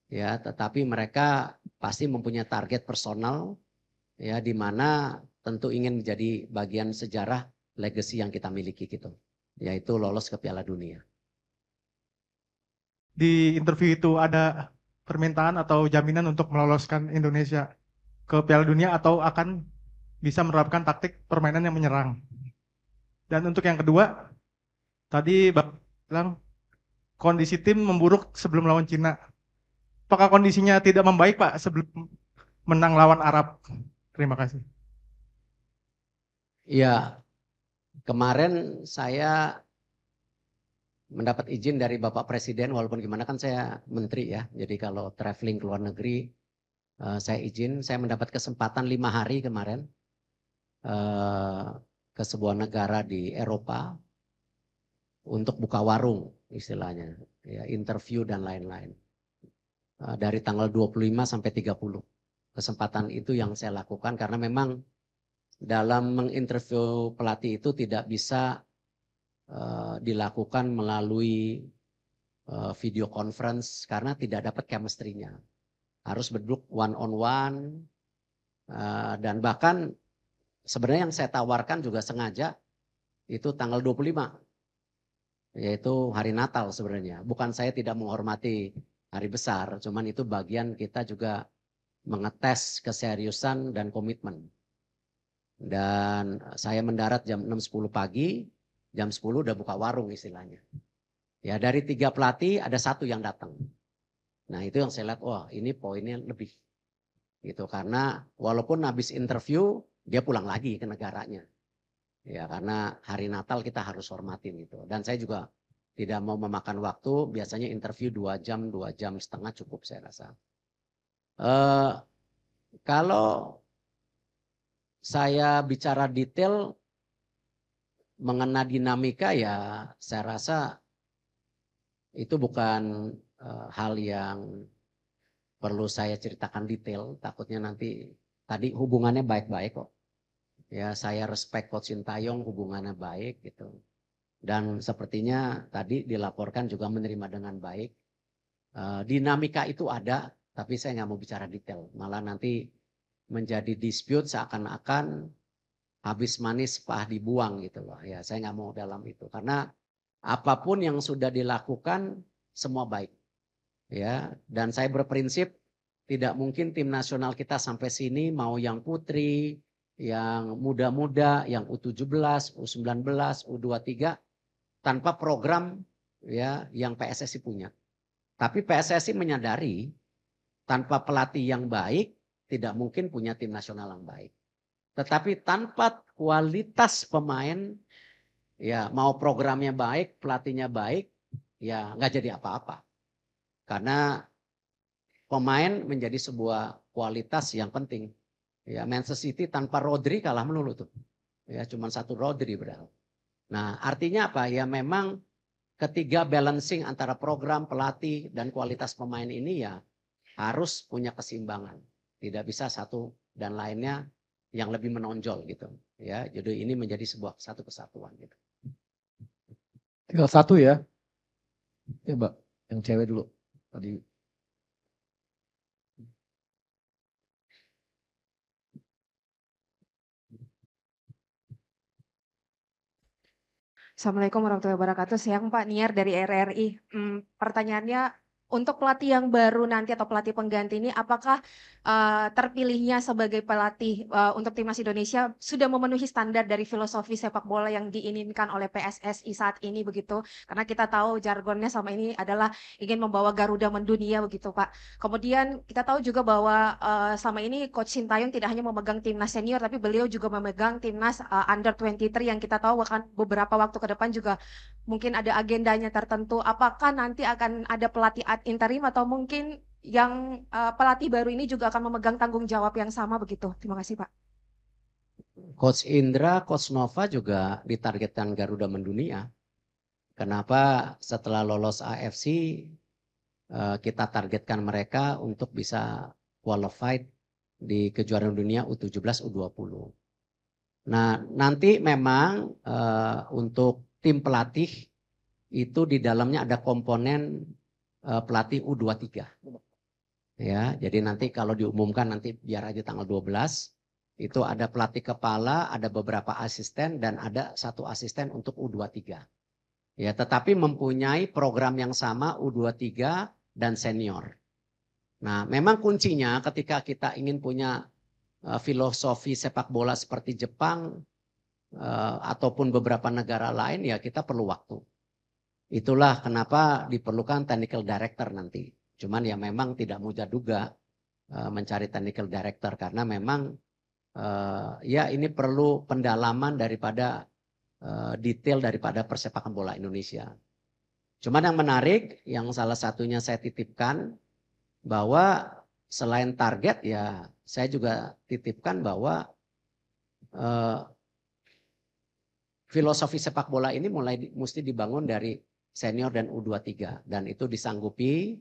ya, tetapi mereka pasti mempunyai target personal, ya, di mana tentu ingin menjadi bagian sejarah legacy yang kita miliki gitu, yaitu lolos ke Piala Dunia. Di interview itu ada permintaan atau jaminan untuk meloloskan Indonesia ke Piala Dunia atau akan bisa menerapkan taktik permainan yang menyerang. Dan untuk yang kedua, tadi Bang bilang kondisi tim memburuk sebelum lawan Cina. Apakah kondisinya tidak membaik Pak sebelum menang lawan Arab? Terima kasih. Ya, kemarin saya mendapat izin dari Bapak Presiden, walaupun gimana kan saya menteri ya, jadi kalau traveling ke luar negeri saya izin, saya mendapat kesempatan 5 hari kemarin ke sebuah negara di Eropa untuk buka warung istilahnya, ya, interview dan lain-lain. Dari tanggal 25 sampai 30. Kesempatan itu yang saya lakukan karena memang dalam menginterview pelatih itu tidak bisa dilakukan melalui video conference karena tidak dapat chemistry-nya. Harus berduduk one on one dan bahkan sebenarnya yang saya tawarkan juga sengaja itu tanggal 25, yaitu hari Natal sebenarnya. Bukan saya tidak menghormati hari besar, cuman itu bagian kita juga mengetes keseriusan dan komitmen. Dan saya mendarat jam 6.10 pagi, jam 10 udah buka warung istilahnya. Ya, dari 3 pelatih ada 1 yang datang. Nah itu yang saya lihat, wah ini poinnya lebih. Gitu, karena walaupun habis interview, dia pulang lagi ke negaranya. Ya, karena hari Natal kita harus hormatin itu. Dan saya juga tidak mau memakan waktu, biasanya interview 2 jam, 2,5 jam cukup saya rasa. Kalau saya bicara detail mengenai dinamika ya saya rasa itu bukan hal yang perlu saya ceritakan detail. Takutnya nanti tadi hubungannya baik-baik kok. Ya saya respect Coach Sintayong, hubungannya baik gitu. Dan sepertinya tadi dilaporkan juga menerima dengan baik. Dinamika itu ada, tapi saya nggak mau bicara detail. Malah nanti menjadi dispute seakan-akan habis manis pah dibuang gitu loh. Ya saya nggak mau dalam itu. Karena apapun yang sudah dilakukan semua baik. Ya, dan saya berprinsip tidak mungkin tim nasional kita sampai sini mau yang putri, yang muda-muda, yang U17, U19, U23 tanpa program ya yang PSSI punya. Tapi PSSI menyadari tanpa pelatih yang baik tidak mungkin punya tim nasional yang baik. Tetapi tanpa kualitas pemain ya mau programnya baik, pelatihnya baik ya nggak jadi apa-apa. Karena pemain menjadi sebuah kualitas yang penting. Ya, Manchester City tanpa Rodri kalah melulu tuh. Ya, cuma 1 Rodri berarti. Nah, artinya apa? Ya memang ketiga balancing antara program, pelatih, dan kualitas pemain ini ya harus punya keseimbangan. Tidak bisa satu dan lainnya yang lebih menonjol gitu. Ya, jadi ini menjadi sebuah satu kesatuan gitu. Tinggal 1 ya. Ya, Mbak, yang cewek dulu tadi. Assalamualaikum warahmatullahi wabarakatuh. Siang Pak, Niar dari RRI. Pertanyaannya untuk pelatih yang baru nanti atau pelatih pengganti ini, apakah terpilihnya sebagai pelatih untuk timnas Indonesia sudah memenuhi standar dari filosofi sepak bola yang diinginkan oleh PSSI saat ini begitu? Karena kita tahu jargonnya sama ini adalah ingin membawa Garuda mendunia begitu Pak. Kemudian kita tahu juga bahwa selama ini Coach Sintayong tidak hanya memegang timnas senior, tapi beliau juga memegang timnas under 23 yang kita tahu akan beberapa waktu ke depan juga mungkin ada agendanya tertentu. Apakah nanti akan ada pelatih ad interim atau mungkin yang pelatih baru ini juga akan memegang tanggung jawab yang sama begitu? Terima kasih Pak. Coach Indra, Coach Nova juga ditargetkan Garuda mendunia. Kenapa setelah lolos AFC kita targetkan mereka untuk bisa qualified di kejuaraan dunia U17, U20. Nah, nanti memang untuk tim pelatih itu di dalamnya ada komponen pelatih U23. Ya, jadi nanti kalau diumumkan nanti biar aja tanggal 12 itu ada pelatih kepala, ada beberapa asisten dan ada 1 asisten untuk U23. Ya, tetapi mempunyai program yang sama U23 dan senior. Nah, memang kuncinya ketika kita ingin punya filosofi sepak bola seperti Jepang ataupun beberapa negara lain, ya kita perlu waktu. Itulah kenapa diperlukan technical director nanti. Cuman ya memang tidak mudah juga mencari technical director karena memang ya ini perlu pendalaman daripada detail daripada persepakan bola Indonesia. Cuman yang menarik, yang salah satunya saya titipkan bahwa selain target ya saya juga titipkan bahwa filosofi sepak bola ini mesti dibangun dari senior dan U23 dan itu disanggupi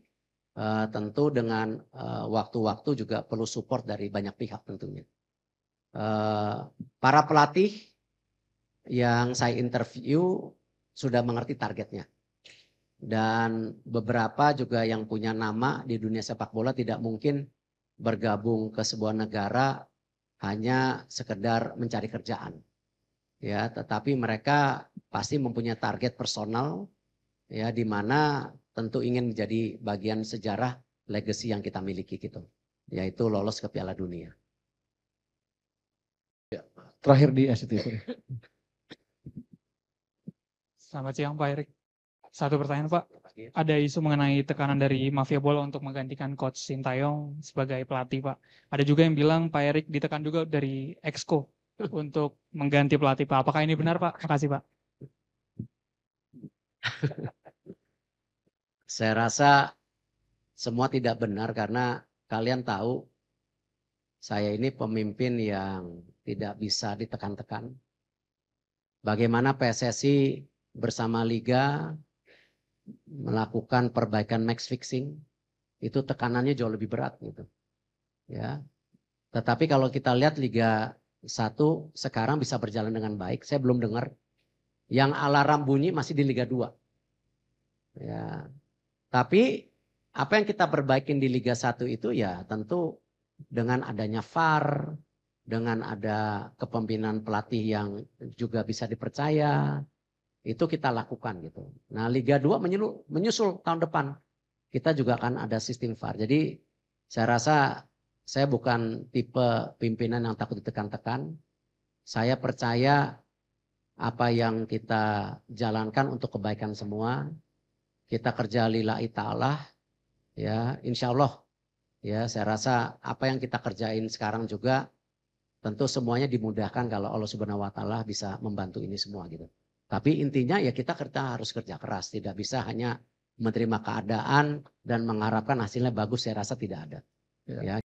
tentu dengan waktu-waktu juga perlu support dari banyak pihak tentunya. Para pelatih yang saya interview sudah mengerti targetnya. Dan beberapa juga yang punya nama di dunia sepak bola tidak mungkin bergabung ke sebuah negara hanya sekedar mencari kerjaan. Ya, tetapi mereka pasti mempunyai target personal ya di mana tentu ingin menjadi bagian sejarah legacy yang kita miliki gitu. Yaitu lolos ke Piala Dunia. Terakhir di SCTV. Selamat siang Pak Erik. Satu pertanyaan Pak, ada isu mengenai tekanan dari mafia bola untuk menggantikan Coach Sintayong sebagai pelatih Pak. Ada juga yang bilang Pak Erik ditekan juga dari Exco untuk mengganti pelatih Pak. Apakah ini benar Pak? Makasih Pak. Saya rasa semua tidak benar karena kalian tahu saya ini pemimpin yang tidak bisa ditekan-tekan. Bagaimana PSSI bersama Liga melakukan perbaikan match fixing, itu tekanannya jauh lebih berat gitu. Ya. Tetapi kalau kita lihat Liga 1 sekarang bisa berjalan dengan baik, saya belum dengar. Yang alarm bunyi masih di Liga 2. Ya. Tapi apa yang kita perbaikin di Liga 1 itu ya tentu dengan adanya VAR, dengan ada kepemimpinan pelatih yang juga bisa dipercaya, itu kita lakukan gitu. Nah Liga 2 menyusul tahun depan. Kita juga akan ada sistem VAR. Jadi saya rasa saya bukan tipe pimpinan yang takut ditekan-tekan. Saya percaya apa yang kita jalankan untuk kebaikan semua. Kita kerja lillahi ta'ala. Ya, insya Allah. Ya, saya rasa apa yang kita kerjain sekarang juga tentu semuanya dimudahkan kalau Allah Subhanahu wa taala bisa membantu ini semua gitu. Tapi intinya ya kita harus kerja keras, tidak bisa hanya menerima keadaan dan mengharapkan hasilnya bagus, saya rasa tidak ada. Ya.